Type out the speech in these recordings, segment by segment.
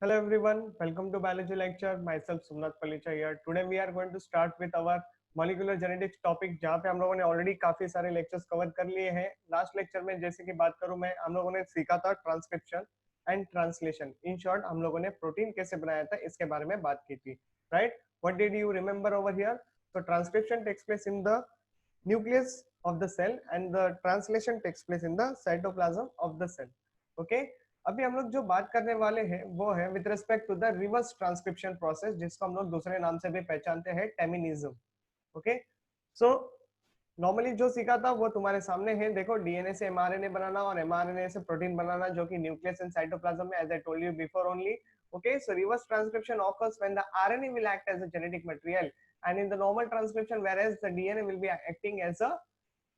Hello everyone, welcome to biology lecture. Myself Sumnath Palicha here. Today we are going to start with our molecular genetics topic जहाँ पे हम लोगों ने already काफी सारे lectures cover कर लिए हैं. लास्ट लेक्चर में जैसे कि बात करूं मैं, हम लोगों ने सीखा था transcription and translation. In short हम लोगों ने प्रोटीन कैसे बनाया था इसके बारे में बात की थी, right? What did you remember over here? So transcription takes place in the nucleus of the cell and the translation takes place in the cytoplasm of the cell. Okay. अभी हम लोग जो बात करने वाले हैं वो है with respect to the reverse transcription process, जिसको हम लोग दूसरे नाम से भी पहचानते हैं टेमिनिज्म. ओके. सो नॉर्मली जो सीखा था वो तुम्हारे सामने है. देखो, डीएनए से एमआरएनए बनाना और एमआरएनए से प्रोटीन बनाना, जो कि न्यूक्लियस एंड साइटोप्लाज्म में, as I told you before only. Okay, so reverse transcription occurs when the RNA will act as a genetic material, and in the normal transcription, whereas the DNA will be acting as a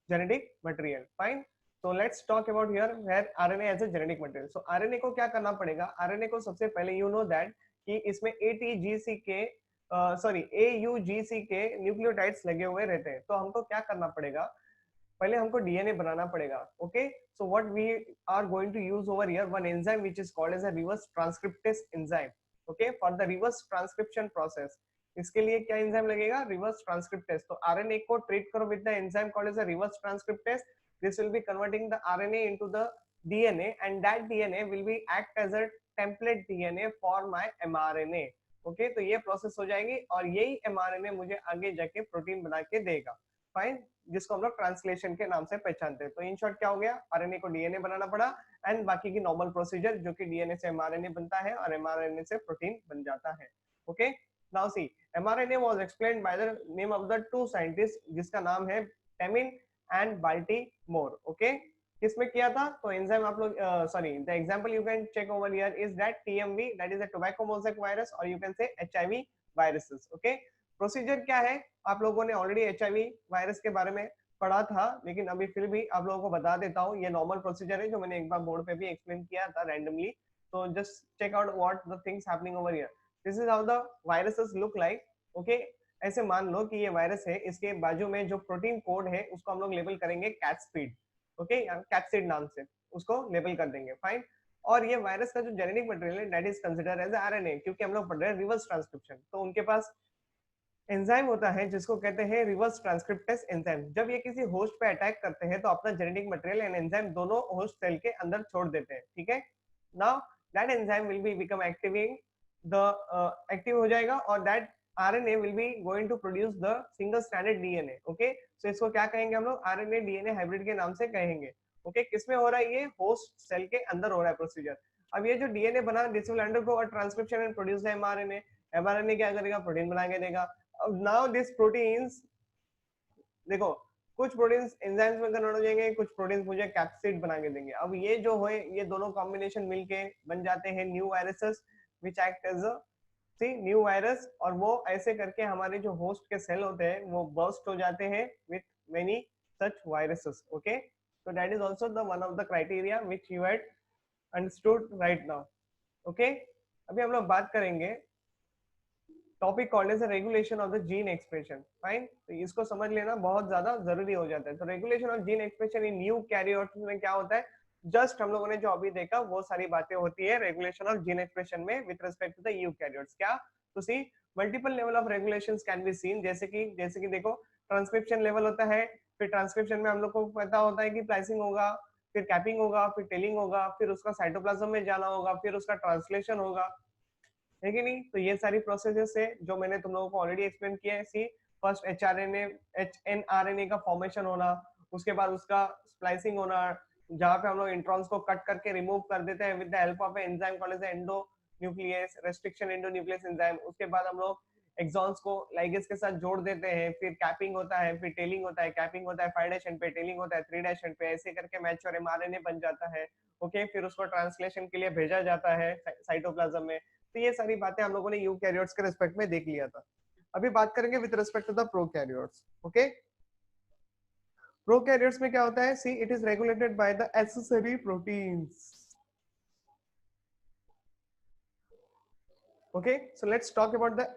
genetic material. Fine. So let's talk about here where RNA as a genetic material. So RNA को क्या करना पड़ेगा? RNA को सबसे पहले you know that कि इसमें ATGC के AUGC के न्यूक्लियोटाइड्स लगे हुए रहते हैं. तो हमको क्या करना पड़ेगा? पहले हमको डीएनए बनाना पड़ेगा. Okay. So what we are going to use over here one enzyme which is called as a reverse transcriptase enzyme. Okay, for the reverse transcription process. इसके लिए क्या एंजाइम लगेगा? Reverse transcriptase. तो आरएनए को treat करो with the enzyme called as a reverse transcriptase. This will be converting the RNA into the DNA and that DNA will be act as a template DNA for my mRNA. Okay, तो ये process हो जाएगी और यही mRNA मुझे आगे जाके protein बना के देगा. फाइन. जिसको हम लोग ट्रांसलेशन के नाम से पहचानते हैं. तो इन शॉर्ट क्या हो गया? आरएनए को डीएनए बनाना पड़ा एंड बाकी की नॉर्मल प्रोसीजर जो कि डीएनए से एमआरएनए बनता है और एमआरएनए से प्रोटीन बन जाता है. Okay. Now see, mRNA was explained by the name of the two scientist जिसका नाम है टेमिन एंड बाल्टीमोर. ओके. किसमें किया था? तो एंजाइम आप लोग sorry the example you can check over here is that TMV, that is a tobacco mosaic virus, और you can say HIV viruses. Okay. Procedure क्या है? आप लोगों ने ऑलरेडी एचआईवी वायरस के बारे में पढ़ा था, लेकिन अभी फिर भी आप लोगों को बता देता हूँ. ये नॉर्मल प्रोसीजर है जो मैंने एक बार बोर्ड पे भी एक्सप्लेन किया था रैंडमली. तो just check out what the things happening over here. This is how the viruses look like. Okay. ऐसे मान लो कि ये वायरस है, इसके बाजू में जो प्रोटीन कोड है उसको हम लोग लेबल करेंगे कैप्सिड. ओके, कैप्सिड नाम से उसको लेबल कर देंगे. फाइन. और ये वायरस का जो जेनेटिक मटेरियल है that is considered as RNA, क्योंकि हम लोग पढ़ रहे हैं रिवर्स ट्रांसक्रिप्शन. तो उनके पास एंजाइम होता है जिसको कहते हैं रिवर्स ट्रांसक्रिप्टेस एंजाइम. जब ये किसी होस्ट पे अटैक करते हैं तो अपना जेनेटिक मटेरियल एंड एंजाइम दोनों होस्ट सेल के अंदर छोड़ देते हैं. ठीक है. Now that enzyme will be become activing the active हो जाएगा और that RNA will be going to produce the single stranded DNA. Okay. So इसको क्या कहेंगे हम लोग? आरएनए डीएनए हाइब्रिड के नाम से कहेंगे. ओके. किसमें हो रहा है? ये होस्ट सेल के अंदर हो रहा है प्रोसीजर. अब ये जो डीएनए बना, this will undergo a transcription and produce the mRNA. MRNA क्या करेगा? प्रोटीन बना के देगा. नाउ दिस प्रोटीन्स, देखो, कुछ प्रोटीन्स एंजाइम्स में कन्वर्ट हो जाएंगे, कुछ प्रोटीन्स मुझे कैप्सिड बना के देंगे. अब ये जो है, ये दोनों कॉम्बिनेशन मिलके बन जाते हैं new viruses which act as a new virus. और वो ऐसे करके हमारे जो होस्ट के सेल होते हैं वो बर्स्ट हो जाते हैं with many such viruses. Okay. so that is also the one of the criteria which you had understood right now. Okay. अभी हम लोग बात करेंगे topic called as regulation of the gene expression. Fine. तो इसको समझ लेना बहुत ज्यादा जरूरी हो जाता है. तो regulation of gene expression in eukaryotes में क्या होता है? जस्ट हम लोगों ने जो अभी देखा वो सारी बातें होती है रेगुलेशन ऑफ जीन एक्सप्रेशन में with respect to the eukaryotes. क्या? तो see, multiple level of regulations can be seen. जैसे कि देखो, ट्रांसक्रिप्शन लेवल होता है. फिर ट्रांसक्रिप्शन में हम लोग को पता होता है कि प्लाइसिंग होगा, फिर कैपिंग होगा, फिर टेलिंग होगा, फिर उसका साइटोप्लाज्म में जाना होगा, फिर उसका ट्रांसलेशन होगा. है कि नहीं? तो ये सारी प्रोसेसेस है जो मैंने तुम लोगों को ऑलरेडी एक्सप्लेन किया है. सी, फर्स्ट एचएनआरएनए का फॉर्मेशन होना, उसके बाद उसका स्प्लाइसिंग होना, जहां पे हम लोग इंट्रॉन्स को कट करके रिमूव कर देते हैं with the help of enzyme called as endonuclease restriction endonuclease enzyme. उसके बाद हम लोग एक्सॉन्स को लाइगेज के साथ जोड़ देते हैं. फिर कैपिंग होता है, फिर टेलिंग होता है. कैपिंग होता है 5' एंड पे, टेलिंग होता है 3' एंड पे. ऐसे करके मैच्योर एमआरएनए बन जाता है. ओके. फिर उसको ट्रांसलेशन के लिए भेजा जाता है साइटोप्लाज्म में. तो ये सारी बातें हम लोगों ने यूकैरियोट्स के रिस्पेक्ट में देख लिया था. अभी बात करेंगे with respect to the prokaryotes. Okay. Prokaryotes में क्या होता है? See, it is regulated by the accessory proteins. Okay. So let's talk about the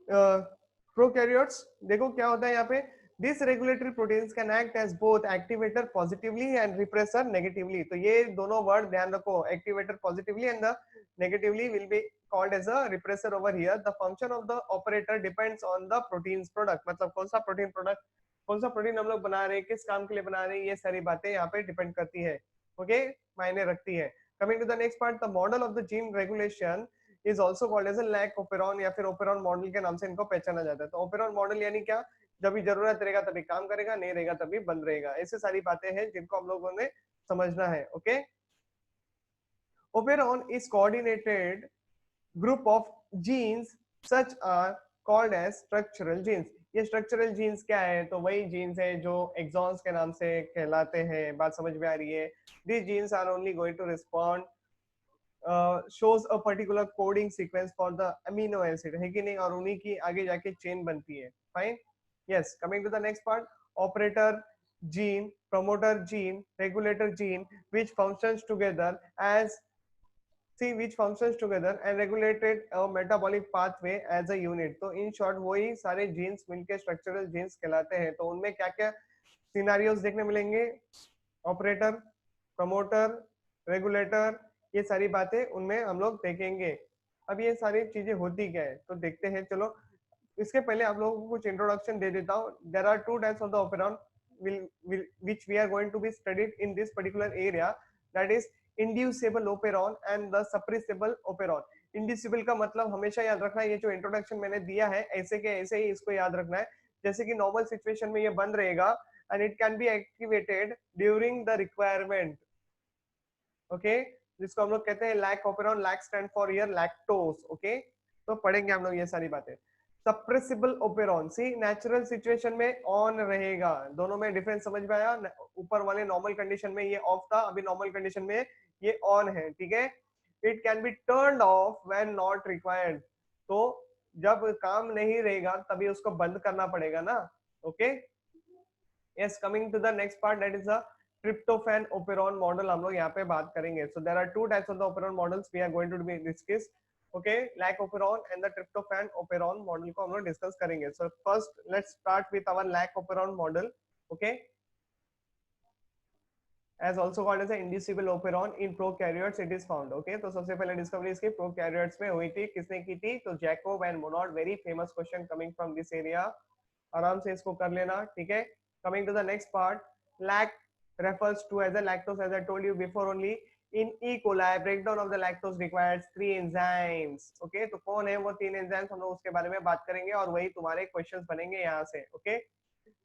prokaryotes. देखो क्या होता है यहाँ पे. These regulatory proteins can act as both activator positively and repressor negatively. तो ये दोनों वर्ड ध्यान रखो, activator positively and the negatively will be called as a repressor over here. The function of the operator depends on the protein's product. मतलब कौन सा protein product, कौन सा प्रोटीन हम लोग बना रहे हैं, किस काम के लिए बना रहे हैं, ये सारी बातें यहाँ पे डिपेंड करती है. ओके, मायने रखती है. Coming to the next part, the model of the gene regulation is also called as a lac operon या फिर operon मॉडल के नाम से इनको पहचाना जाता है. तो operon मॉडल यानी क्या, जब भी जरूरत रहेगा तभी काम करेगा, नहीं रहेगा तभी बंद रहेगा. ऐसे सारी बातें हैं जिनको हम लोगों ने समझना है. Okay, operon is coordinated group of genes such are called as structural genes. ये स्ट्रक्चरल जीन्स क्या है, तो वही जीन्स है जो एक्सॉन्स के नाम से कहलाते हैं. बात समझ में आ रही है. these genes are only going to respond shows a particular coding sequence for the amino acid, है कि नहीं, और उन्हीं की आगे जाके चेन बनती है. Fine. yes, coming to the next part, operator gene, promoter gene, regulator gene, which functions together as which functions together and regulated a metabolic pathway as a unit. तो in short वही सारे genes मिलके structural genes कहलाते हैं. तो उनमें क्या क्या सिनारियोस देखने मिलेंगे, ऑपरेटर, प्रमोटर, रेगुलेटर, ये सारी बातें उनमें हम लोग देखेंगे. अब ये सारी चीजें होती क्या है तो देखते हैं. चलो इसके पहले आप लोगों को कुछ इंट्रोडक्शन दे देता हूँ. There are two types of the operon which we are going to be studied in this particular area, that is inducible operon and the suppressible operon. Inducible का मतलब हमेशा याद रखना, ये जो इंट्रोडक्शन मैंने दिया है ऐसे के ऐसे ही इसको याद रखना है. जैसे कि नॉर्मल सिचुएशन में ये बंद रहेगा and it can be activated during the requirement. Okay, जिसको हम लोग कहते हैं lac operon. Lac stand for here lactose. Okay, तो पढ़ेंगे हम लोग ये सारी बातें. Suppressible operon, see natural situation में ऑन रहेगा. दोनों में डिफरेंस समझ में आया. ऊपर वाले नॉर्मल कंडीशन में ये ऑफ था, अभी नॉर्मल कंडीशन में ये ऑन है. ठीक है. It can be turned of when not required. तो जब काम नहीं रहेगा तभी उसको बंद करना पड़ेगा ना. Okay. yes, coming to the next part, that is the tryptophan operon model हम लोग यहाँ पे बात करेंगे. so there are two types of the operon models we are going to be discuss. okay, lac operon and the tryptophan operon model को हम लोग discuss करेंगे. so first let's start with our lac operon model. okay, as also called as a inducible operon in prokaryotes it is found. okay, तो सबसे पहले discovery इसकी prokaryotes में हुई थी. किसने की थी, तो Jacob and Monod. Very famous question coming from this area. आराम से इसको कर लेना. ठीक है. coming to the next part, lac refers to as a lactose, as I told you before only. in E. coli breakdown of the lactose requires 3 enzymes. okay, तो कौन है वो 3 enzymes, हम लोग उसके बारे में बात करेंगे और वही तुम्हारे क्वेश्चंस बनेंगे यहाँ से. okay,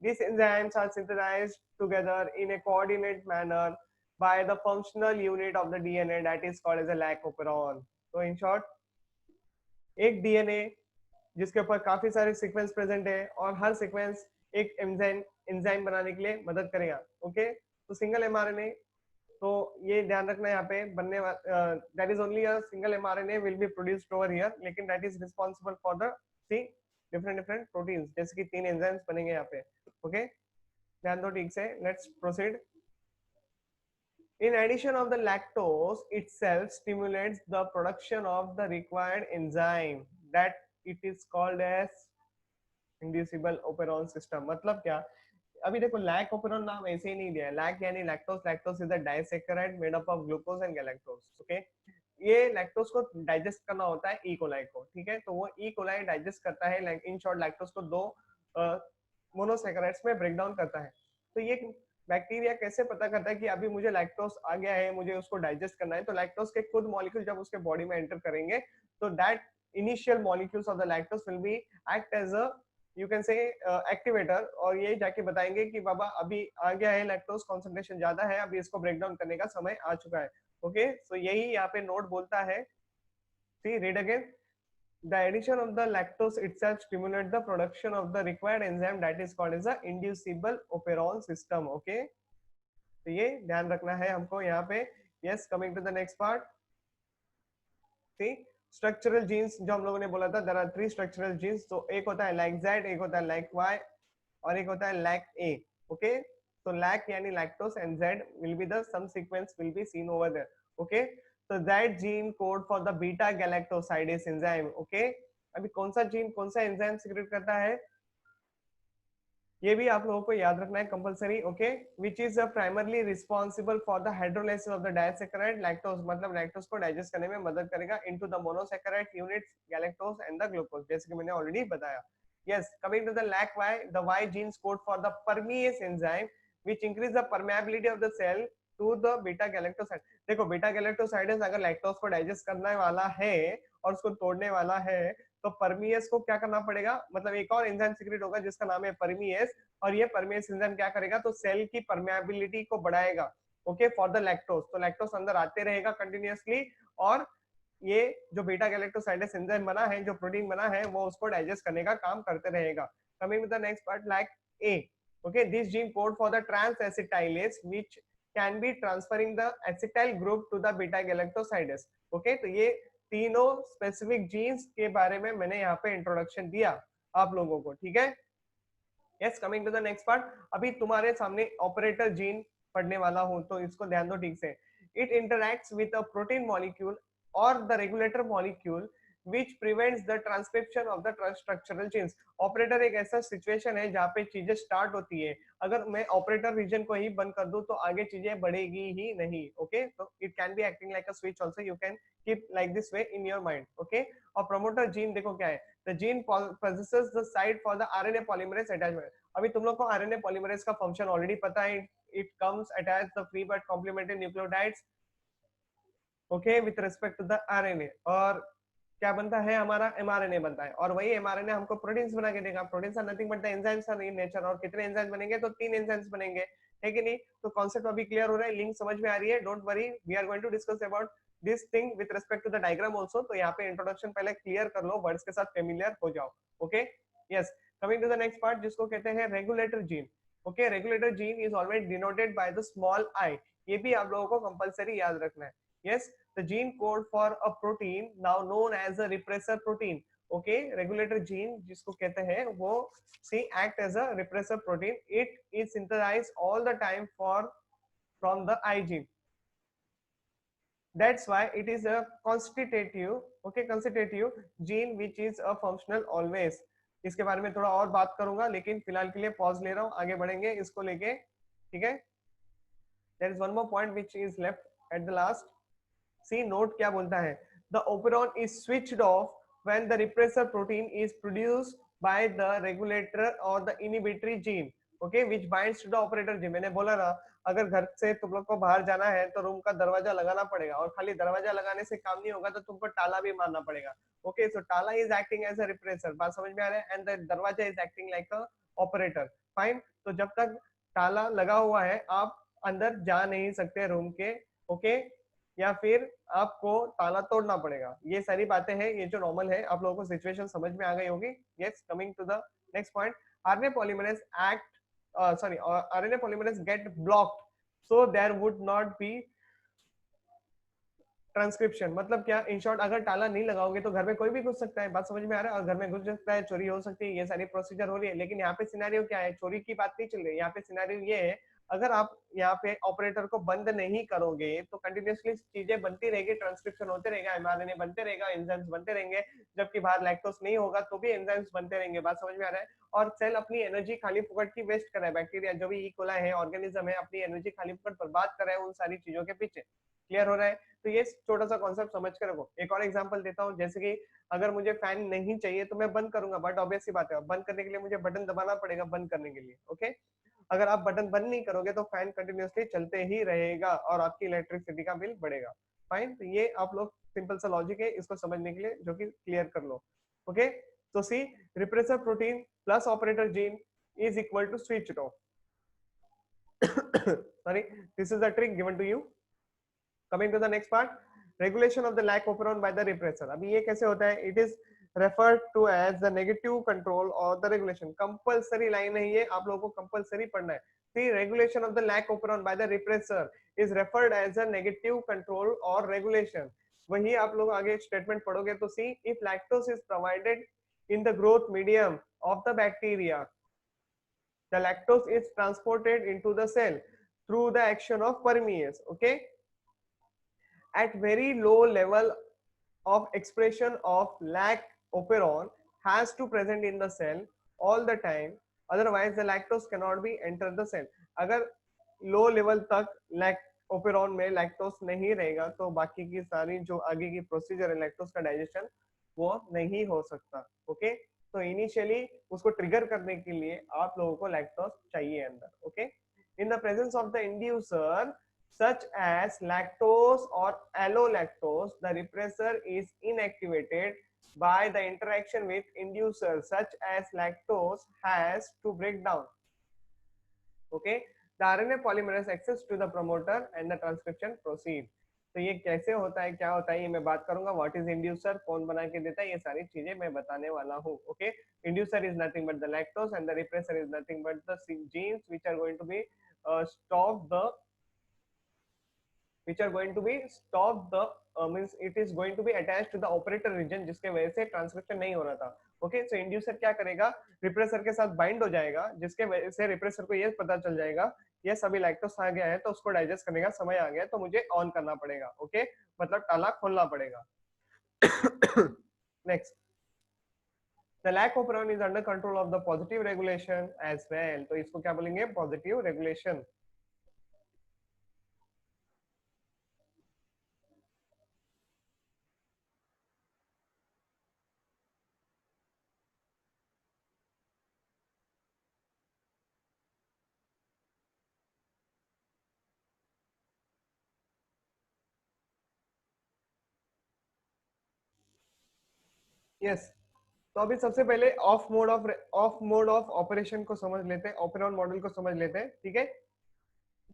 these enzymes are synthesized together in a coordinate manner by the functional unit of the DNA that is called as a lac operon. so in short, एक डीएनए जिसके ऊपर काफी सारे सीक्वेंस प्रेजेंट है और हर सीक्वेंस एक enzyme बनाने के लिए मदद करेगा. ओके, तो सिंगल एमआरएनए, तो ये ध्यान रखना यहाँ पे बनने that is only a single mRNA will be produced over here, लेकिन that is responsible for the see different different proteins, जैसे कि 3 एंजाइम्स बनेंगे यहाँ पे. ओके, ध्यान दो ठीक से. Let's proceed. In addition of the lactose itself stimulates the production of the required enzyme that it is called as inducible operon system. मतलब क्या, अभी देखो लैक ओपेरॉन नाम ऐसे ही नहीं दिया है. लैक यानी lactose. Lactose is a disaccharide made up of glucose and galactose. Okay, ये लैक्टोज को डाइजेस्ट करना होता है ई कोलाई को. ठीक है, तो वो ई कोलाई डाइजेस्ट करता है. इन शॉर्ट लैक्टोज को 2 मोनोसैकेराइड्स में ब्रेक डाउन करता है. तो ये बैक्टीरिया कैसे पता करता है कि अभी मुझे लैक्टोज आ गया है, मुझे उसको डाइजेस्ट करना है. तो लैक्टोज के खुद मॉलिक्यूल जब उसके बॉडी में एंटर करेंगे तो that initial molecules of the lactose will be act as a you can say activator, और ये जाके बताएंगे कि बाबा अभी आ गया है लैक्टोज, कॉन्सेंट्रेशन ज्यादा है, अभी इसको ब्रेक डाउन करने का समय आ चुका है. ओके, सो यही यहाँ पे नोट बोलता है. See, read again. The addition of the lactose itself stimulates the production of the required enzyme that is called as a inducible operon system. Okay, तो ये ध्यान रखना है हमको यहाँ पे. Yes, coming to the next part. See, structural genes जो हम लोगों ने बोला था, देयर आर 3 स्ट्रक्चरल जीन्स. तो एक होता है लाइक Z, एक होता है लाइक Y और एक होता है लाइक A. ओके, तो लाइक यानी lactose and Z will be the some sequence will be seen over there. Okay, तो that gene code for the beta galactosidase enzyme. Okay, अभी कौन सा जीन कौन सा एंजाइम सीक्रेट करता है, ये भी आप लोगों को याद रखना है compulsory, okay. Which is primarily responsible for the hydrolysis of the disaccharide lactose, मतलब लैक्टोज को डाइजेस्ट करने में मदद करेगा into the monosaccharide units galactose and the glucose, जैसे कि मैंने ऑलरेडी बताया। yes, coming to the lac y, the y genes code for the permease enzyme which increase the permeability of the cell to the beta galactoside। देखो beta गैलेक्टोसाइड्स अगर lactose को digest करने वाला है और उसको तोड़ने वाला है तो परमियस को क्या करना पड़ेगा, मतलब एक और एंजाइम सीक्रेट होगा जिसका नाम है परमियस, और ये परमियस एंजाइम क्या करेगा, तो सेल की परमेबिलिटी को बढ़ाएगा, ओके, फॉर द लैक्टोज। तो लैक्टोज अंदर आते रहेगा कंटिन्यूअसली, और ये जो बीटा गैलेक्टोसाइडस एंजाइम बना है, जो प्रोटीन बना है, वो उसको डाइजेस्ट करने का काम करते रहेगा। Coming to the next part, like A, okay, this gene code for the trans acetylase which can be transferring the acetyl group to the beta galactosidase, okay. तो ये तीनों स्पेसिफिक जीन्स के बारे में मैंने यहाँ पे इंट्रोडक्शन दिया आप लोगों को, ठीक है। Yes, coming to the next part, अभी तुम्हारे सामने ऑपरेटर जीन पढ़ने वाला हूं, तो इसको ध्यान दो ठीक से। It interacts with a protein molecule और the regulator molecule which prevents the transcription of the structural genes। Operator एक ऐसा सिचुएशन है जहाँ पे चीजें स्टार्ट होती है, अगर मैं ऑपरेटर रीजन को ही बंद कर दूं तो आगे चीजें बढ़ेगी ही नहीं, ओके। तो it can be acting like a switch also, you can keep like this way in your mind, okay. और प्रमोटर जीन देखो क्या है, the gene possesses the site for the RNA polymerase attachment। अभी तुम लोग को RNA polymerase का function already पता है, it comes attach the free but complementary nucleotides, okay, with respect to the RNA। और क्या बनता है हमारा, mRNA बनता है, और वही mRNA हमको प्रोटीन्स बना के देगा। Proteins are nothing but the enzymes are in nature, और कितने एंजाइम्स बनेंगे, तो 3 एंजाइम्स बनेंगे, है कि नहीं। तो कॉन्सेप्ट अभी क्लियर हो रहा है, लिंक समझ में आ रही है, don't worry, we are going to discuss about this thing with respect to the diagram also. तो यहाँ पे इंट्रोडक्शन पहले क्लियर कर लो, वर्ड्स के साथ फेमिलियर हो जाओ, okay. Yes, coming to the next part जिसको कहते हैं regulator gene, okay. Regulator gene is always denoted by the small I, ये भी आप लोगों को कंपलसरी याद रखना है। Yes, the gene code for a protein now known as a repressor protein, okay, regulator gene जिसको कहते हैं वो see act as a repressor protein, it is synthesized all the time for from the I gene, that's why it is a constitutive, okay, constitutive gene which is a functional always। इसके बारे में थोड़ा और बात करूंगा, लेकिन फिलहाल के लिए पॉज ले रहा हूं, आगे बढ़ेंगे इसको लेके, ठीक है। there is one more point which is left at the last। See note क्या बोलता है, the operon is switched off when the repressor protein is produced by the regulator और the inhibitory gene, okay, which binds to the operator gene. मैंने बोला ना, अगर घर से तुम लोग को बाहर जाना है तो रूम का दरवाजा लगाना पड़ेगा, और खाली दरवाजा लगाने से काम नहीं होगा, तो तुमको ताला भी मारना पड़ेगा, ओके। सो ताला is acting as a repressor, बात समझ में आ रहा है, एंड द दरवाजा is acting like a operator, fine. तो जब तक ताला लगा हुआ है आप अंदर जा नहीं सकते रूम के, ओके, या फिर आपको ताला तोड़ना पड़ेगा। ये सारी बातें हैं, ये जो नॉर्मल है, आप लोगों को सिचुएशन समझ में आ गई होगी। Yes, coming to the next point, RNA polymerase act sorry RNA polymerase get blocked so there would not be transcription. मतलब क्या, इन शॉर्ट, अगर ताला नहीं लगाओगे तो घर में कोई भी घुस सकता है, बात समझ में आ रहा है, और घर में घुस सकता है, चोरी हो सकती है, ये सारी प्रोसीजर हो रही है। लेकिन यहाँ पे सिनेरियो क्या है, चोरी की बात नहीं चल रही है, यहाँ पे सिनेरियो ये है, अगर आप यहाँ पे ऑपरेटर को बंद नहीं करोगे तो कंटिन्यूअसली चीजें बनती रहेगी, ट्रांसक्रिप्शन होते रहेगा, एमआरएनए बनते रहेगा, एंजाइम्स बनते रहेंगे, जबकि बाहर लैक्टोज नहीं होगा तो भी एंजाइम्स बनते रहेंगे, बात समझ में आ रहा है। और सेल अपनी एनर्जी खाली फुकट की वेस्ट कर रहा है, बैक्टीरिया जो भी इकोलाई है, ऑर्गेनिज्म है, अपनी एनर्जी खाली फुकट बर्बाद कर रहा है उन सारी चीजों के पीछे। क्लियर हो रहा है, तो ये छोटा सा कॉन्सेप्ट समझ कर रखो। एक और एग्जांपल देता हूँ, जैसे कि अगर मुझे फैन नहीं चाहिए तो मैं बंद करूंगा, बट ऑब्वियस सी बात है, बंद करने के लिए मुझे बटन दबाना पड़ेगा बंद करने के लिए, ओके। अगर आप बटन बंद नहीं करोगे तो फैन कंटिन्यूअसली चलते ही रहेगा और आपकी इलेक्ट्रिसिटी का बिल बढ़ेगा, फाइन। तो ये आप लोग सिंपल सा लॉजिक है, इसको समझने के लिए जो कि क्लियर कर लो, ओके। तो see repressor protein plus operator gene is equal to switch off, sorry, this is the trick given to you। Coming to the next part, regulation of the lac operon by the repressor। अभी ये कैसे होता है, it is referred to as the negative control or the regulation। Compulsory line है ये, आप लोगों को कंपलसरी पढ़ना है। The regulation of the lac operon by the repressor is referred as a negative control or regulation। वही आप लोग आगे स्टेटमेंट पढ़ोगे तो see, if lactose is provided in the growth medium of the bacteria, the lactose is transported into the cell through the action of permease, okay। At very low level of expression of lac operon has to present in the cell all the time, otherwise the lactose cannot be enter the cell. अगर low level तक operon में lactose नहीं रहेगा तो बाकी की सारी जो आगे की प्रोसीजर है लैक्टोस का डाइजेशन वो नहीं हो सकता. ओके, तो इनिशियली उसको ट्रिगर करने के लिए आप लोगों को लैक्टोस चाहिए अंदर. Okay, in the presence of the inducer such as lactose or allolactose, the repressor is inactivated by the interaction with inducer such as lactose has to break down. Okay, the RNA polymerase access to the promoter and the transcription proceed. तो ये कैसे होता है, क्या होता है, ये मैं बात करूंगा. व्हाट इज इंड्यूसर, कौन बना के देता है, ये सारी चीजें मैं बताने वाला हूँ. Okay, inducer is nothing but the lactose and the repressor is nothing but the genes which are going to be stop the which are going to be stop the means it is going to be attached to the operator region जिसके वजह से transcription नहीं हो रहा था. Okay, सो inducer क्या करेगा, repressor के साथ बाइंड हो जाएगा जिसके वजह से रिप्रेसर को ये पता चल जाएगा ये सभी लैक्टोस आ गया है तो उसको डाइजेस्ट करने का समय आ गया तो मुझे ऑन करना पड़ेगा. ओके, मतलब ताला खोलना पड़ेगा. Next, the lac operon is under control of the positive regulation as well. तो इसको क्या बोलेंगे, पॉजिटिव रेगुलेशन. यस, तो अभी सबसे पहले ऑफ मोड ऑफ ऑपरेशन को समझ लेते हैं, ऑपरेशन मॉडल को समझ लेते हैं. ठीक है,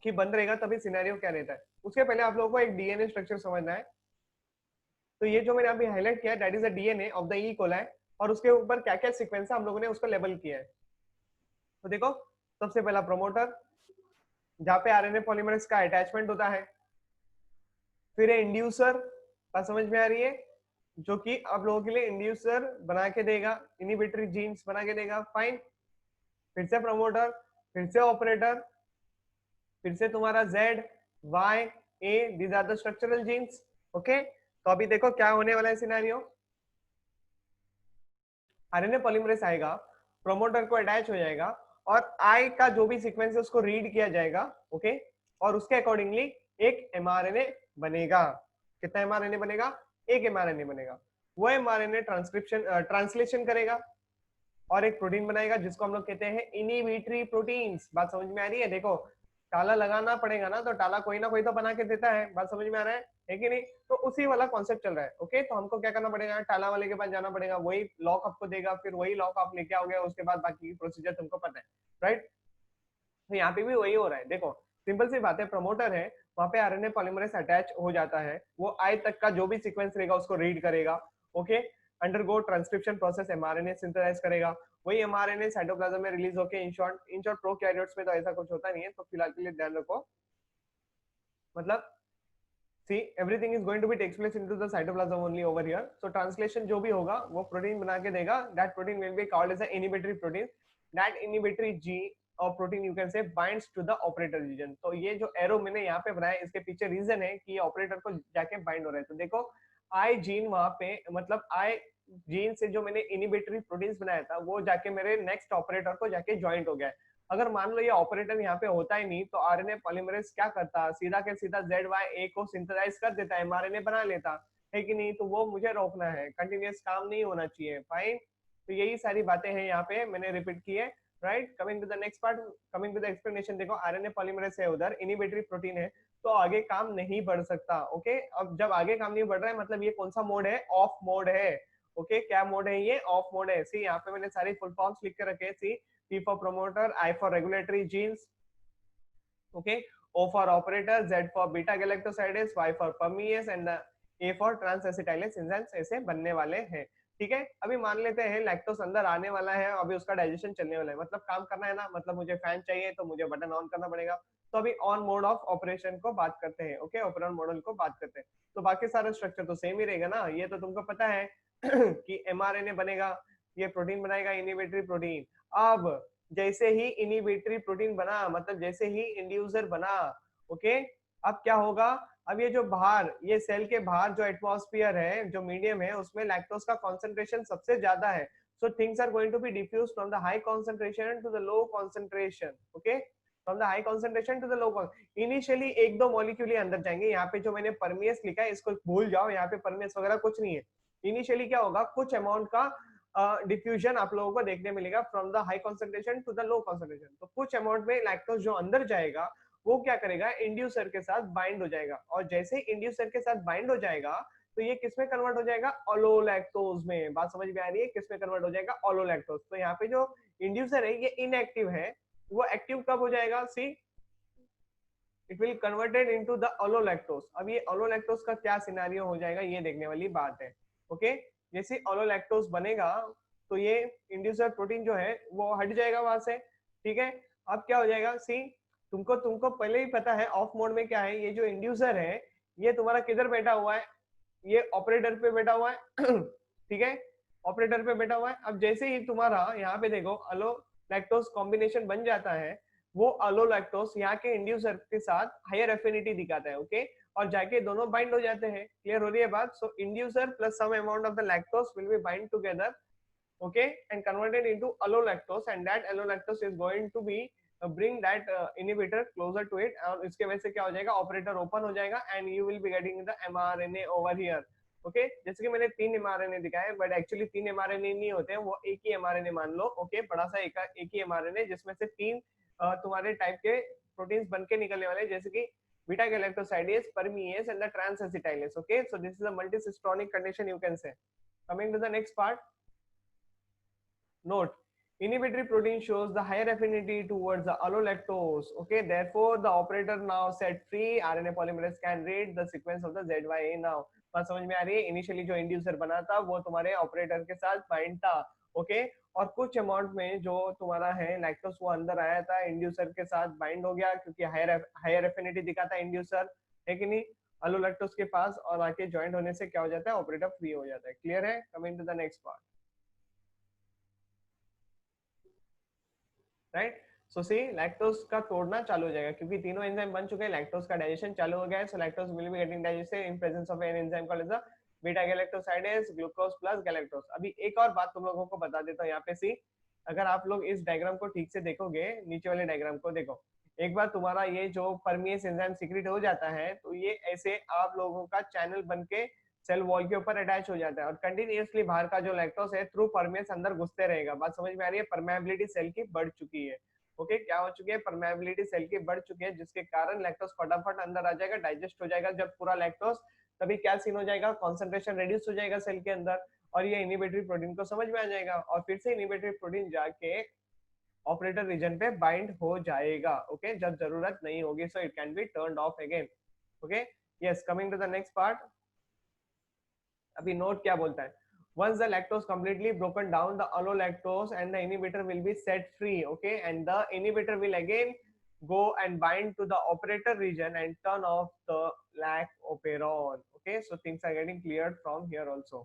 कि बंद रहेगा तभी सिनेरियो क्या रहता है. उसके पहले आप लोगों को एक डीएनए स्ट्रक्चर समझना है. तो ये जो मैंने अभी हाईलाइट किया that is the DNA of the E coli और उसके ऊपर क्या क्या सीक्वेंस है हम लोगों ने उसको लेबल किया है. तो देखो, सबसे पहला प्रोमोटर जहाँ पे आरएनए पॉलीमरेज का अटैचमेंट होता है. फिर है इंड्यूसर, बात समझ में आ रही है, जो कि आप लोगों के लिए इंड्यूसर बना के देगा, इनिबिटरी जीन्स बना के देगा. फाइन, फिर से प्रमोटर, फिर से ऑपरेटर, फिर से तुम्हारा Z, Y, A, these are the structural genes. Okay, तो अभी देखो क्या होने वाला है सिनेरियो. आरएनए पॉलीमरेज आएगा, प्रोमोटर को अटैच हो जाएगा और आई का जो भी सीक्वेंस है उसको रीड किया जाएगा. ओके, और उसके अकॉर्डिंगली एक एमआरएनए बनेगा. कितना एमआरएनए बनेगा, एक एमआरएनए बनेगा. वो एमआरएनए ट्रांसलेशन करेगा और एक प्रोटीन बनाएगा जिसको हम लोग कहते हैं इनिबिटरी प्रोटीन्स. बात समझ में आ रही है. देखो, ताला लगाना पड़ेगा ना तो ताला कोई ना कोई तो बना के देता है. बात समझ में आ रहा है कि नहीं. तो उसी वाला कॉन्सेप्ट चल रहा है. ओके, तो हमको क्या करना पड़ेगा, ताला वाले के पास जाना पड़ेगा, वही लॉक आपको देगा, फिर वही लॉक आप लेके आओगे, उसके बाद बाकी की प्रोसीजर तुमको पता है. राइट, तो यहाँ पे भी वही हो रहा है. देखो, सिंपल सी बात है, प्रमोटर है, वहां पे आरएनए पॉलीमरेज अटैच हो जाता है, वो आई तक का जो भी सीक्वेंस रहेगा उसको रीड करेगा. Okay, undergo transcription process, mRNA synthesize करेगा, वही एमआरएनए साइटोप्लाज्म में रिलीज होके इन शॉर्ट प्रोकैरियोट्स में तो ऐसा कुछ होता नहीं है, तो फिलहाल के लिए ध्यान रखो. मतलब see everything is going to be takes place into the cytoplasm only over here. So translation जो भी होगा वो प्रोटीन बना के देगा. That protein will be called as an inhibitory protein. That inhibitory gene और protein you can say binds to the operator region. तो ये जो एरो मैंने यहाँ पे बनाया इसके पीछे रीजन है कि ये ऑपरेटर को जाके बाइंड हो रहा है. तो देखो, आई जीन वहां पे, मतलब आई जीन से जो मैंने इनिबिटरी प्रोटीन्स बनाया था वो जाके मेरे नेक्स्ट ऑपरेटर को जाके ज्वाइंट हो गया है. अगर मान लो ये ऑपरेटर यहाँ पे होता ही नहीं तो आरएनए पॉलीमरेज क्या करता, सीधा के सीधा ZYA को सिंथेसाइज कर देता है, एमआरएनए बना लेता है कि नहीं. तो वो मुझे रोकना है, कंटिन्यूअस काम नहीं होना चाहिए. फाइन, तो यही सारी बातें हैं यहाँ पे मैंने रिपीट की है. Right, coming to the next part, coming to the explanation. देखो, आरएनए पॉलीमरेज है उधर, इनिबिटरी प्रोटीन है तो आगे काम नहीं बढ़ सकता. ओके, अब जब आगे काम नहीं बढ़ रहा है मतलब ये कौन सा मोड है, ऑफ मोड है. ओके, क्या मोड है ये, ऑफ मोड है. सी यहाँ पे मैंने सारी फुल फॉर्म्स लिख के रखे. सी, P for promoter, I for regulatory genes, okay, O for operator, Z for beta galactosidase, Y for permease and the A for transacetylase enzymes ऐसे बनने वाले हैं. ठीक है, अभी मान लेते हैं लैक्टोस अंदर आने वाला है, अभी उसका डाइजेशन चलने वाला है, मतलब काम करना है ना, मतलब मुझे फैन चाहिए तो मुझे बटन ऑन करना पड़ेगा. तो अभी ऑन मोड ऑफ ऑपरेशन को बात करते हैं. ओके, ऑपरेशन मॉडल को बात करते हैं. तो बाकी सारा स्ट्रक्चर तो सेम ही रहेगा ना, ये तो तुमको पता है कि एमआरएनए बनेगा, ये प्रोटीन बनाएगा, इनिबिटरी प्रोटीन. अब जैसे ही इनिबिटरी प्रोटीन बना, मतलब जैसे ही इंड्यूसर बना, ओके, अब क्या होगा, अब ये जो बाहर, ये सेल के बाहर जो एटमॉस्फेयर है, जो मीडियम है, उसमें लैक्टोज का कॉन्सेंट्रेशन सबसे ज्यादा है. so things are going to be diffused from the high concentration to the low concentration. Okay, from the high concentration to the low initially एक दो मॉलिक्यूल ही अंदर जाएंगे. यहाँ पे जो मैंने परमियस लिखा है इसको भूल जाओ, यहाँ पे परमियस वगैरह कुछ नहीं है. इनिशियली क्या होगा, कुछ अमाउंट का डिफ्यूजन आप लोगों को देखने मिलेगा from the high concentration to the low concentration. तो कुछ अमाउंट में लैक्टोज जो अंदर जाएगा वो क्या करेगा, इंड्यूसर के साथ बाइंड हो जाएगा, और जैसे ही इंड्यूसर के साथ बाइंड हो जाएगा तो ये किसमें कन्वर्ट हो जाएगा, ओलोलैक्टोज में. बात समझ में आ रही है, किसमें कन्वर्ट हो जाएगा, ओलोलैक्टोज. तो यहाँ पे जो इंड्यूसर है ये इनएक्टिव है, वो एक्टिव कब हो जाएगा, see it will converted into the allolactose. अब ये ओलोलैक्टोज का क्या सिनेरियो हो जाएगा ये देखने वाली बात है. ओके, जैसे ओलोलैक्टोज बनेगा तो ये इंड्यूसर प्रोटीन जो है वो हट जाएगा वहां से. ठीक है, अब क्या हो जाएगा, सी तुमको पहले ही पता है ऑफ मोड में क्या है, ये जो इंड्यूसर है ये तुम्हारा किधर बैठा हुआ है, ये ऑपरेटर पे बैठा हुआ है. ठीक है, ऑपरेटर पे बैठा हुआ है. अब जैसे ही तुम्हारा यहाँ पे देखो अलो लैक्टोज कॉम्बिनेशन बन जाता है, वो अलो लैक्टोज यहाँ के इंड्यूसर के साथ हायर एफिनिटी दिखाता है. ओके, और जाके दोनों बाइंड हो जाते हैं. क्लियर हो रही है बात. So inducer plus some amount of the lactose will be bind together, okay, and converted into allolactose, and that allolactose is going to be bring that inhibitor closer to it, और इसके वजह से क्या हो जाएगा, ऑपरेटर ओपन हो जाएगा and you will be getting the mRNA over here. Okay, जैसे कि मैंने 3 mRNA दिखाए बट एक्चुअली 3 mRNA नहीं होते हैं, वो एक ही mRNA मान लो. ओके, बड़ा सा एक ही mRNA जिसमें से 3 तुम्हारे टाइप के प्रोटीन्स बन के निकलने वाले, जैसे कि beta galactosidase, permease and the trans acetylase. Okay, so this is a multicistronic condition you can say. Coming to the next part, note, inhibitory protein shows the higher affinity towards the allolactose. Okay, therefore the operator now set free RNA polymerase can read the sequence of the ZYA now. बात समझ में आ रही है. Initially जो inducer बना था वो तुम्हारे ऑपरेटर के साथ बाइंड था. ओके, और कुछ अमाउंट में जो तुम्हारा है लैक्टोज वो अंदर आया था, इंड्यूसर के साथ बाइंड हो गया क्योंकि हायर एफिनिटी दिखाता है इंड्यूसर, है कि नहीं, अलोलैक्टोज के पास, और आके ज्वाइंट होने से क्या हो जाता है, ऑपरेटर फ्री हो जाता है. क्लियर है. Coming to the next part, right. So see lactose का तोड़ना चालू हो जाएगा क्योंकि तीनों एंजाइम बन चुके हैं, लैक्टोज का डाइजेशन चालू हो गया है. So lactose will be getting digested in presence of an enzyme called as the beta galactosidase glucose plus galactose. अभी एक और बात तुम लोगों को बता देता हूँ यहाँ पे. सी अगर आप लोग इस डायग्राम को ठीक से देखोगे, नीचे वाले डायग्राम को देखो, एक बार तुम्हारा ये जो परमिएस एंजाइम सीक्रेट हो जाता है तो ये ऐसे आप लोगों का चैनल बन के सेल वॉल के ऊपर अटैच हो जाता है और कंटिन्यूअसली बाहर का जो लैक्टोज है थ्रू परमिएस अंदर घुसते रहेगा. बात समझ में आ रही है. परमेबिलिटी सेल की बढ़ चुकी है. ओके, क्या हो चुकी है, परमेबिलिटी सेल की बढ़ चुकी है, जिसके कारण लैक्टोज फटाफट अंदर आ जाएगा, डाइजेस्ट हो जाएगा जब पूरा लैक्टोज. तभी क्या सीन हो जाएगा, कॉन्सेंट्रेशन रिड्यूस हो जाएगा सेल के अंदर और ये इनहिबिटरी प्रोटीन को समझ में आ जाएगा और फिर से इनहिबिटरी प्रोटीन जाके ऑपरेटर रीजन पे बाइंड हो जाएगा. ओके, जब जरूरत नहीं होगी. So it can be turned off again. Okay, yes. Coming to the next part, अभी नोट क्या बोलता है. Once the lactose completely broken down, the allolactose and the inhibitor will be set free. Okay, and the inhibitor will again go and bind to the operator region and turn off the lac operon. Okay, so things are getting cleared from here also.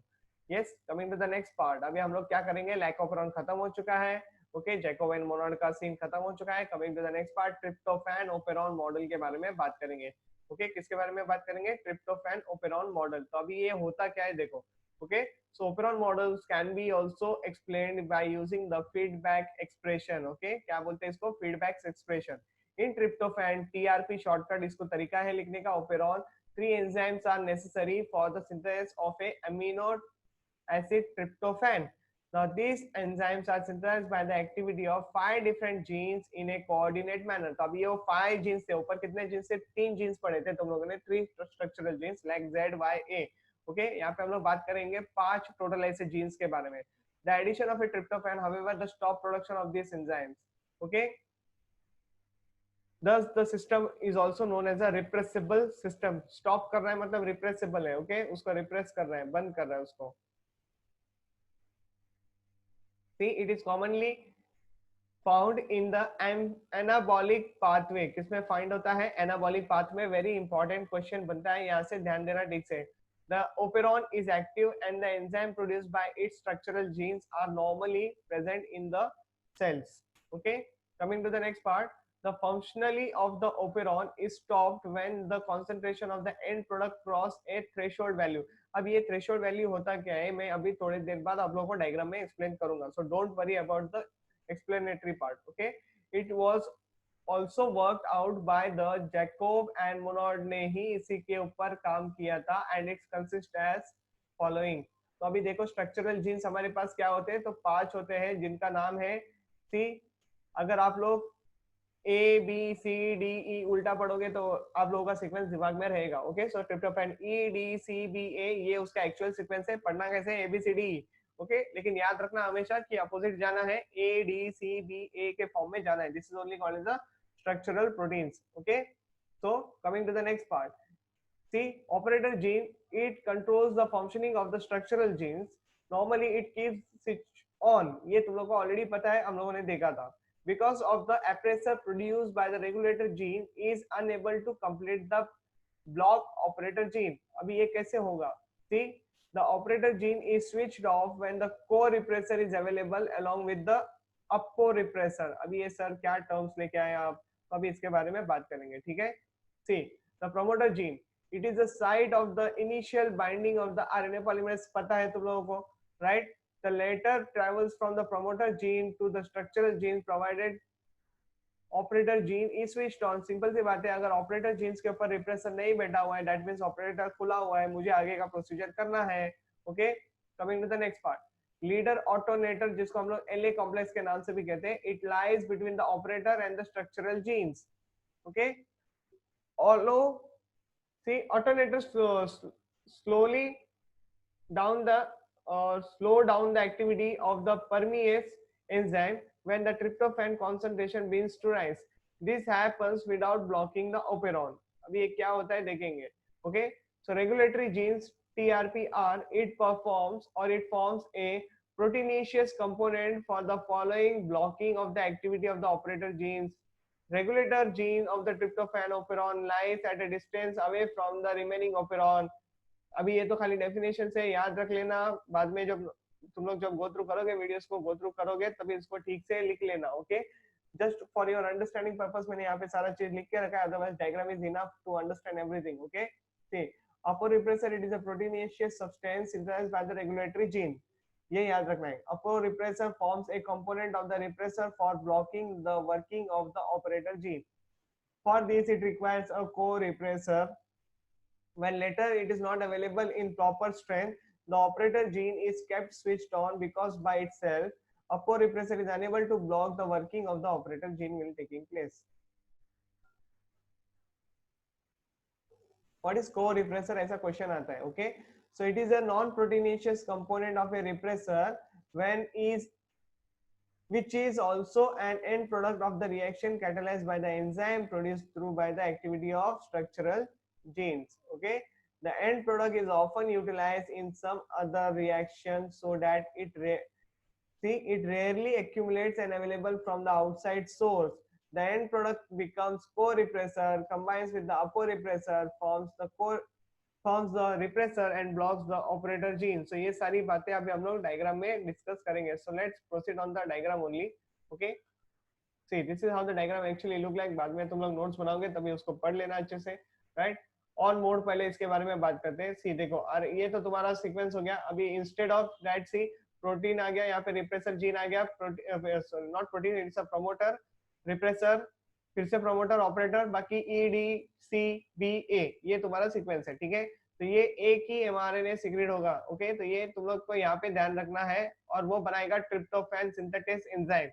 Yes, coming to the next part. अभी हम लोग क्या करेंगे, lac operon खत्म हो चुका है. Okay, Jacobian Monod का सीन खत्म हो चुका है. Coming to the next part, tryptophan operon model के बारे में बात करेंगे. Okay, किसके बारे में बात करेंगे, tryptophan operon मॉडल. तो अभी ये होता क्या है देखो. Okay, so operon models can be also explained by using the feedback expression. Okay, क्या बोलते हैं इसको, feedback expression. In tryptophan, TRP shortcut इसको तरीका है लिखने का. operon, 3 enzymes are necessary for the synthesis of a amino acid tryptophan. Now these enzymes are synthesized by the activity of 5 different genes in a coordinate manner. तो अभी ये 5 genes थे, ऊपर कितने genes थे, 3 genes पढ़े थे तुम लोगों ने, 3 structural genes like Z, Y, A. Okay, यहाँ पे हम लोग बात करेंगे 5 टोटल ऐसे जीन्स के बारे में. The addition of a tryptophan however the stop production of this enzymes. Okay, thus the system is also known as a repressible system. Stop कर रहा है मतलब रिप्रेसिबल है. ओके, उसको रिप्रेस कर रहा है, बंद कर रहा है उसको. See, it is commonly found in the anabolic pathway. किसमें फाइंड होता है, anabolic pathway. Very important question बनता है, यहाँ से ध्यान देना ठीक से. The operon is active and the enzyme produced by its structural genes are normally present in the cells. Okay, coming to the next part, the functionally of the operon is stopped when the concentration of the end product cross a threshold value. अब ये threshold value होता क्या है, मैं अभी थोड़ी देर बाद आप लोगों को डायग्राम में एक्सप्लेन करूंगा, so don't worry about the explanatory part. Okay, it was also worked out by the Jacob and Monod ने ही इसी के ऊपर काम किया था, and it consists as following. तो अभी देखो स्ट्रक्चरल जीन्स हमारे पास क्या होते हैं, तो 5 होते हैं जिनका नाम है सी. अगर आप लोग ए बी सी डी ई उल्टा पढ़ोगे तो आप लोगों का सीक्वेंस दिमाग में रहेगा. Okay, so tryptophan E D C B A, ये उसका एक्चुअल सीक्वेंस है. पढ़ना कैसे, A B C D. Okay, लेकिन याद रखना हमेशा कि अपोजिट जाना है, ए डी सी बी ए के फॉर्म में जाना है. This is only called as the structural proteins. Okay, so coming to the next part, see, operator gene, it controls the functioning of the structural genes. Normally it keeps switch on. ये तुम लोगों को already पता है, हम लोगों ने देखा था. Because of the appressor produced by the regulator gene is unable to complete the block operator gene. अभी ये कैसे होगा? See, the operator gene is switched off when the co-repressor is available along with the अपोरिप्रेसर. अभी ये sir क्या terms लेके आए आप, तो अभी इसके बारे में बात करेंगे. ठीक है, see the promoter gene, it is the site of the initial binding of the RNA polymerase. पता है तुम लोगों को, right? The latter travels from the promoter gene to the structural gene provided operator gene is switched on. Simple सी बात है, अगर operator jeans के ऊपर रिप्रेसर नहीं बैठा हुआ है, दैट मींस ऑपरेटर खुला हुआ है, मुझे आगे का प्रोसीजर करना है. Okay, coming to the next part, leader attenuator, जिसको हम लोग एलए कॉम्प्लेक्स के नाम से भी कहते हैं, it lies between the operator and the structural genes. Okay, also see attenuator slowly down the slow down the activity of the permease enzyme when the tryptophan concentration begins to rise. This happens without blocking the operon. अभी ये क्या होता है देखेंगे. Okay, so regulatory genes TRPR, it performs or it forms a proteinaceous component for the following blocking of the activity of the operator genes. Regulator gene of the tryptophan operon lies at a distance away from the remaining operon. अभी ये तो खाली definition से याद रख लेना, बाद में जब तुम लोग जब गो थ्रू करोगे, वीडियोस को गो थ्रू करोगे, तभी इसको ठीक से लिख लेना. Okay, just for your understanding purpose मैंने यहाँ पे सारा चीज लिख के रखा है, otherwise diagram is enough to understand everything. Okay, see aporepressor, it is a proteinaceous substance synthesized by the regulatory gene. ये याद रखना है. Aporepressor forms a component of the repressor for blocking the working of the operator gene. For this it requires a corepressor. When later it is not available in proper strength, the operator gene is kept switched on because by itself, apo-repressor is unable to block the working of the operator gene will taking place. What is co-repressor? ऐसा question आता है. Okay, so it is a non-proteinaceous component of a repressor when is which is also an end product of the reaction catalyzed by the enzyme produced through by the activity of structural genes. Okay, the end product is often utilized in some other reaction so that it rarely accumulates and available from the outside source. The end product becomes co-repressor, combines with the apo-repressor, forms the repressor and blocks the operator gene. So ये सारी बातें अभी हम लोग diagram में discuss करेंगे. So let's proceed on the diagram only. Okay, see, this is how the diagram actually look like. बाद में तुम लोग नोट्स बनाओगे तभी उसको पढ़ लेना अच्छे से, राइट? ऑन मोड पहले इसके बारे में बात करते हैं. सी देखो, अरे ये तो तुम्हारा सीक्वेंस हो गया. अभी instead of that see protein आ गया, यहाँ पे रिप्रेसर जीन आ गया, not protein, it's a promoter, repressor, फिर से प्रमोटर, ऑपरेटर, बाकी ई डी सी बी ए, ये तुम्हारा सीक्वेंस है. ठीक है, तो ये एक ही एमआरएनए सिक्रेट होगा. ओके, तो ये तुम लोग को यहाँ पे ध्यान रखना है, और वो बनाएगा ट्रिप्टोफैन सिंथेटेस एंजाइम.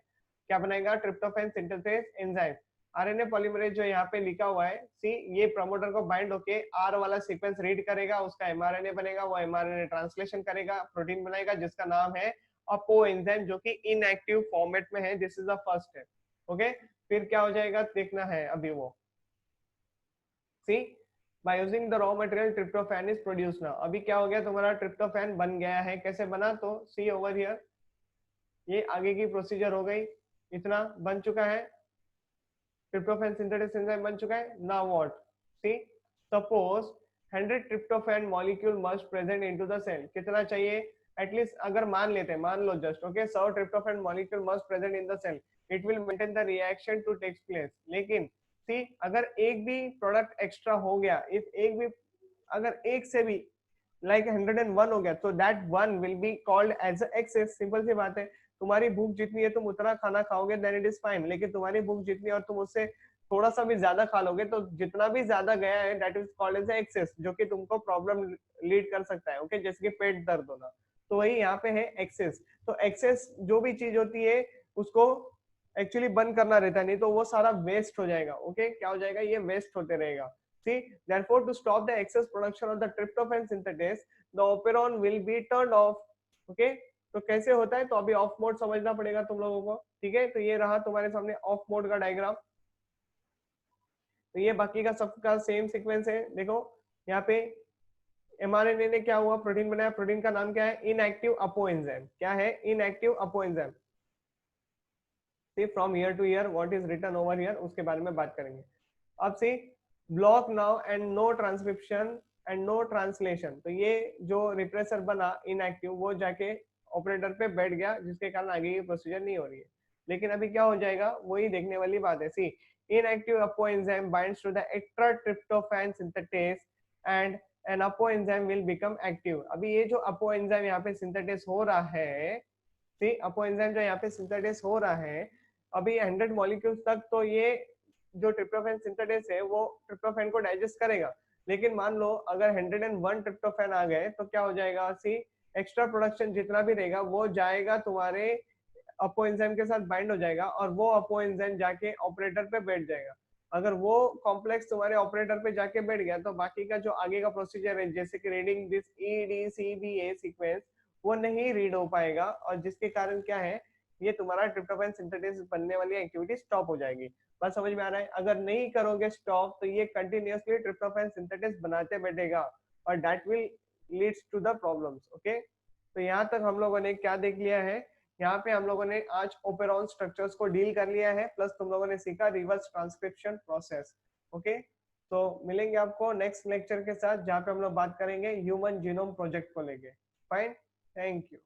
क्या बनाएगा? Tryptophan synthetase enzyme. RNA polymerase जो यहाँ पे लिखा हुआ है, सी, ये प्रमोटर को बाइंड होके आर वाला सीक्वेंस रीड करेगा, उसका एमआरएनए बनेगा, वो एमआरएनए ट्रांसलेशन करेगा, प्रोटीन बनाएगा जिसका नाम है अपो एंजाइम, जो कि इनएक्टिव फॉर्मेट में है. This is the first step. Okay, फिर क्या हो जाएगा देखना है अभी. वो see, by using the raw material tryptophan is produce now. अभी क्या हो गया, तुम्हारा ट्रिप्टोफैन बन गया है. कैसे बना? तो सी ओवर हियर, ये आगे की प्रोसीजर हो गई. इतना बन चुका है, ट्रिप्टोफैन सिंथेटिक एंजाइम बन चुका है. Now what? See, suppose 100 tryptophan molecule must present into the cell. कितना चाहिए? एटलीस्ट अगर मान लेते हैं, मान लो just, okay, 100 tryptophan molecule must present in the cell. It will maintain the reaction to take place. लेकिन सी अगर एक भी प्रोडक्ट एक्स्ट्रा हो गया, इफ एक भी अगर एक से भी लाइक 101 हो गया, तो that one will be called as excess. Simple सी बात है, तुम्हारी भूख जितनी है तुम उतना खाना खाओगे देन इट इज फाइन, लेकिन तुम्हारी भूख जितनी है और तुम उससे थोड़ा सा भी ज्यादा खा लोगे तो जितना भी ज्यादा गया है that is called as excess, जो कि तुमको प्रॉब्लम लीड कर सकता है। ओके, जैसे कि पेट दर्द होना, तो वही यहाँ पे है एक्सेस। तो एक्सेस जो भी चीज होती है उसको एक्चुअली बंद करना रहता है, नहीं तो वो सारा वेस्ट हो जाएगा। ओके, क्या हो जाएगा, ये वेस्ट होते रहेगा। See, therefore, to stop the excess production of the tryptophan synthetase, the operon will be turned off. Okay, तो कैसे होता है, तो अभी ऑफ मोड समझना पड़ेगा तुम लोगों को। ठीक है, तो ये रहा तुम्हारे सामने ऑफ मोड का डायग्राम। तो ये बाकी का सबका सेम सीक्वेंस है। देखो यहाँ पे एमआरएनए ने क्या हुआ, प्रोटीन बनाया। प्रोटीन का नाम क्या है, इनएक्टिव अपो एंजाइम। क्या है, inactive apoenzyme. See from year to year what is written over here, उसके बारे में बात करेंगे। अब see block now and no transcription and no translation. तो ये जो रिप्रेसर बना इनएक्टिव, वो जाके ऑपरेटर पे बैठ गया, जिसके कारण आगे की प्रोसीजर नहीं हो रही है। लेकिन अभी क्या हो जाएगा, वही देखने वाली बात है। See inactive apoenzyme binds to the extra tryptophan synthetase and an apoenzyme will become active. अभी ये जो अपोएंजाइम यहाँ पे सिंथेटेस हो रहा है, सी अपोएंजाइम जो यहाँ पे सिंथेटेस हो रहा है, अभी 100 मॉलिक्यूल्स तक तो ये जो ट्रिप्टोफैन सिंथेटेस है वो ट्रिप्टोफैन को डाइजेस्ट करेगा। लेकिन मान लो अगर 101 ट्रिप्टोफैन आ गए तो क्या हो जाएगा, सी एक्स्ट्रा प्रोडक्शन जितना भी रहेगा वो जाएगा तुम्हारे अपो एंजाइम के साथ बाइंड हो जाएगा, और वो अपो एंजाइम जाके ऑपरेटर पे बैठ जाएगा। अगर वो कॉम्प्लेक्स तुम्हारे ऑपरेटर पे जाके बैठ गया तो बाकी का जो आगे का प्रोसीजर है, जैसे कि रीडिंग दिस EDCBA सीक्वेंस, वो नहीं रीड हो पाएगा, और जिसके कारण क्या है, ये तुम्हारा ट्रिप्टोफैन सिंथेसिस बनने वाली एक्टिविटी स्टॉप हो जाएगी। बात समझ में आ रहा है, अगर नहीं करोगे स्टॉप तो ये कंटिन्यूअसली ट्रिप्टोफैन सिंथेसिस बनाते बैठेगा, और that will leads to the problems. Okay, तो यहाँ तक हम लोगों ने क्या देख लिया है, यहाँ पे हम लोगों ने आज ओपेरॉन स्ट्रक्चर्स को डील कर लिया है, प्लस तुम लोगों ने सीखा रिवर्स ट्रांसक्रिप्शन प्रोसेस। ओके, तो मिलेंगे आपको नेक्स्ट लेक्चर के साथ, जहाँ पे हम लोग बात करेंगे ह्यूमन जीनोम प्रोजेक्ट को लेके। Fine, thank you.